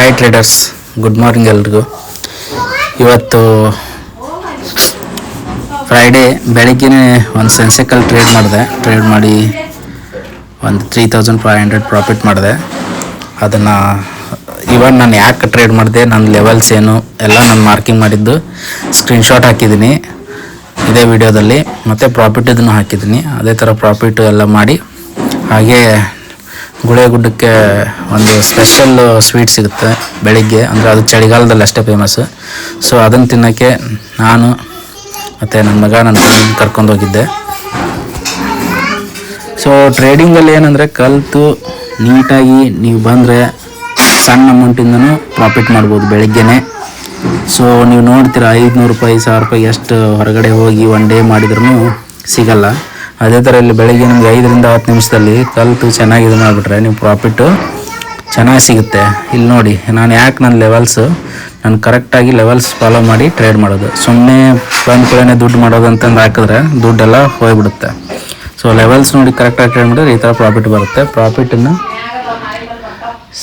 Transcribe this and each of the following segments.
Hi traders, good morning ಎಲ್ರಿಗೂ. ಇವತ್ತು Friday ಬೆಳಗ್ಗೆನೇ ಒಂದು ಸೆನ್ಸೆಕಲ್ ಟ್ರೇಡ್ ಮಾಡಿ ಒಂದು 3500 ಪ್ರಾಫಿಟ್ ಮಾಡಿದೆ. ಅದನ್ನು ಇವನ್ ನಾನು ಯಾಕೆ ಟ್ರೇಡ್ ಮಾಡಿದೆ, ನನ್ನ ಲೆವೆಲ್ಸ್ ಏನು ಎಲ್ಲ ನಾನು ಮಾರ್ಕಿಂಗ್ ಮಾಡಿದ್ದು ಸ್ಕ್ರೀನ್ಶಾಟ್ ಹಾಕಿದ್ದೀನಿ ಇದೇ ವಿಡಿಯೋದಲ್ಲಿ, ಮತ್ತು ಪ್ರಾಫಿಟ್ ಇದನ್ನು ಹಾಕಿದ್ದೀನಿ. ಅದೇ ಥರ ಪ್ರಾಫಿಟ್ ಎಲ್ಲ ಮಾಡಿ, ಹಾಗೆ ಗುಡ್ಡಕ್ಕೆ ಒಂದು ಸ್ಪೆಷಲ್ ಸ್ವೀಟ್ ಸಿಗುತ್ತೆ ಬೆಳಿಗ್ಗೆ, ಅಂದರೆ ಅದು ಚಳಿಗಾಲದಲ್ಲಿ ಅಷ್ಟೇ ಫೇಮಸ್ಸು. ಸೊ ಅದನ್ನು ತಿನ್ನೋಕ್ಕೆ ನಾನು ಮತ್ತು ನನ್ನ ಮಗ ನನ್ನ ಕರ್ಕೊಂಡು ಹೋಗಿದ್ದೆ. ಸೊ ಟ್ರೇಡಿಂಗಲ್ಲಿ ಏನಂದರೆ ಕಲಿತು ನೀಟಾಗಿ ನೀವು ಬಂದರೆ ಸಣ್ಣ ಅಮೌಂಟಿಂದನೂ ಪ್ರಾಫಿಟ್ ಮಾಡ್ಬೋದು ಬೆಳಗ್ಗೆನೇ. ಸೊ ನೀವು ನೋಡ್ತೀರ 500 ರೂಪಾಯಿ 1000 ರೂಪಾಯಿ ಎಷ್ಟು ಹೊರಗಡೆ ಹೋಗಿ ಒನ್ ಡೇ ಮಾಡಿದ್ರೂ ಸಿಗಲ್ಲ. ಅದೇ ಥರ ಇಲ್ಲಿ ಬೆಳಗ್ಗೆ ನಿಮ್ಗೆ 5 ರಿಂದ 10 ನಿಮಿಷದಲ್ಲಿ ಕಲಿತು ಚೆನ್ನಾಗಿ ಇದು ಮಾಡಿಬಿಟ್ರೆ ನೀವು ಪ್ರಾಫಿಟ್ಟು ಚೆನ್ನಾಗಿ ಸಿಗುತ್ತೆ. ಇಲ್ಲಿ ನೋಡಿ, ನಾನು ಯಾಕೆ ನಾನು ಕರೆಕ್ಟಾಗಿ ಲೆವೆಲ್ಸ್ ಫಾಲೋ ಮಾಡಿ ಟ್ರೇಡ್ ಮಾಡೋದು. ಸುಮ್ಮನೆ ಬಂದ ಕೂಡಲೇ ದುಡ್ಡು ಮಾಡೋದು ಅಂತಂದು ಹಾಕಿದ್ರೆ ದುಡ್ಡೆಲ್ಲ ಹೋಗ್ಬಿಡುತ್ತೆ. ಸೊ ಲೆವೆಲ್ಸ್ ನೋಡಿ ಕರೆಕ್ಟಾಗಿ ಟ್ರೇಡ್ ಮಾಡಿದ್ರೆ ಈ ಥರ ಪ್ರಾಫಿಟ್ ಬರುತ್ತೆ. ಪ್ರಾಫಿಟನ್ನು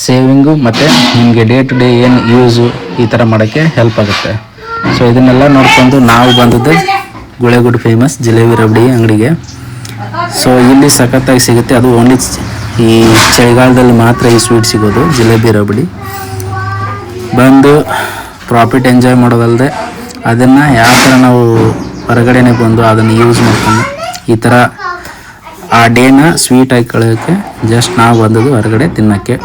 ಸೇವಿಂಗು ಮತ್ತು ನಿಮಗೆ ಡೇ ಟು ಡೇ ಏನು ಯೂಸು ಈ ಥರ ಮಾಡೋಕ್ಕೆ ಹೆಲ್ಪ್ ಆಗುತ್ತೆ. ಸೊ ಇದನ್ನೆಲ್ಲ ನೋಡ್ಕೊಂಡು ನಾವು ಬಂದದ್ದು ಗುಳೇಗುಡ್ ಫೇಮಸ್ ಜಿಲೇಬಿ ರಬಡಿ ಅಂಗಡಿಗೆ. ಸೊ ಇಲ್ಲಿ ಸಖತ್ತಾಗಿ ಸಿಗುತ್ತೆ, ಅದು ಓನ್ಲಿ ಈ ಚಳಿಗಾಲದಲ್ಲಿ ಮಾತ್ರ ಈ ಸ್ವೀಟ್ ಸಿಗೋದು, ಜಿಲೇಬಿ ರಬಡಿ. ಬಂದು ಪ್ರಾಫಿಟ್ ಎಂಜಾಯ್ ಮಾಡೋದಲ್ಲದೆ ಅದನ್ನು ಯಾವ ಥರ ನಾವು ಹೊರಗಡೆನೇ ಬಂದು ಅದನ್ನು ಯೂಸ್ ಮಾಡ್ಕೊಂಡು ಈ ಥರ ಆ ಡೇನ ಸ್ವೀಟಾಗಿ ಕಳೆಯೋಕ್ಕೆ ಜಸ್ಟ್ ನಾವು ಬಂದದ್ದು ಹೊರಗಡೆ ತಿನ್ನೋಕ್ಕೆ.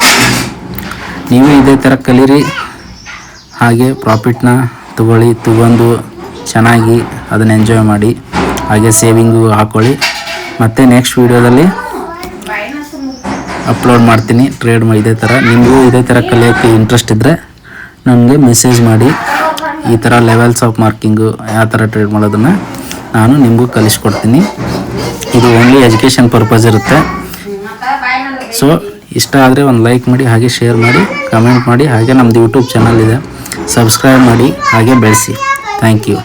ನೀವು ಇದೇ ಥರ ಕಲೀರಿ, ಹಾಗೆ ಪ್ರಾಫಿಟ್ನ ತಗೊಂಡು ಚೆನ್ನಾಗಿ ಅದನ್ನು ಎಂಜಾಯ್ ಮಾಡಿ, ಹಾಗೆ ಸೇವಿಂಗು ಹಾಕ್ಕೊಳ್ಳಿ. ಮತ್ತು ನೆಕ್ಸ್ಟ್ ವೀಡಿಯೋದಲ್ಲಿ ಅಪ್ಲೋಡ್ ಮಾಡ್ತೀನಿ ಟ್ರೇಡ್ ಇದೇ ಥರ. ನಿಮಗೂ ಇದೇ ಥರ ಕಲಿಯೋಕ್ಕೆ ಇಂಟ್ರೆಸ್ಟ್ ಇದ್ದರೆ ನನಗೆ ಮೆಸೇಜ್ ಮಾಡಿ. ಈ ಥರ ಲೆವೆಲ್ಸ್ ಆಫ್ ಮಾರ್ಕಿಂಗು ಯಾವ ಥರ ಟ್ರೇಡ್ ಮಾಡೋದನ್ನು ನಾನು ನಿಮಗೂ ಕಲಿಸ್ಕೊಡ್ತೀನಿ. ಇದು ಓನ್ಲಿ ಎಜುಕೇಷನ್ ಪರ್ಪಸ್ ಇರುತ್ತೆ. ಸೊ ಇಷ್ಟ ಆದರೆ ಒಂದು ಲೈಕ್ ಮಾಡಿ, ಹಾಗೆ ಶೇರ್ ಮಾಡಿ, ಕಮೆಂಟ್ ಮಾಡಿ, ಹಾಗೆ ನಮ್ಮದು ಯೂಟ್ಯೂಬ್ ಚಾನಲ್ ಇದೆ, ಸಬ್ಸ್ಕ್ರೈಬ್ ಮಾಡಿ, ಹಾಗೆ ಬೆಳೆಸಿ. Thank you.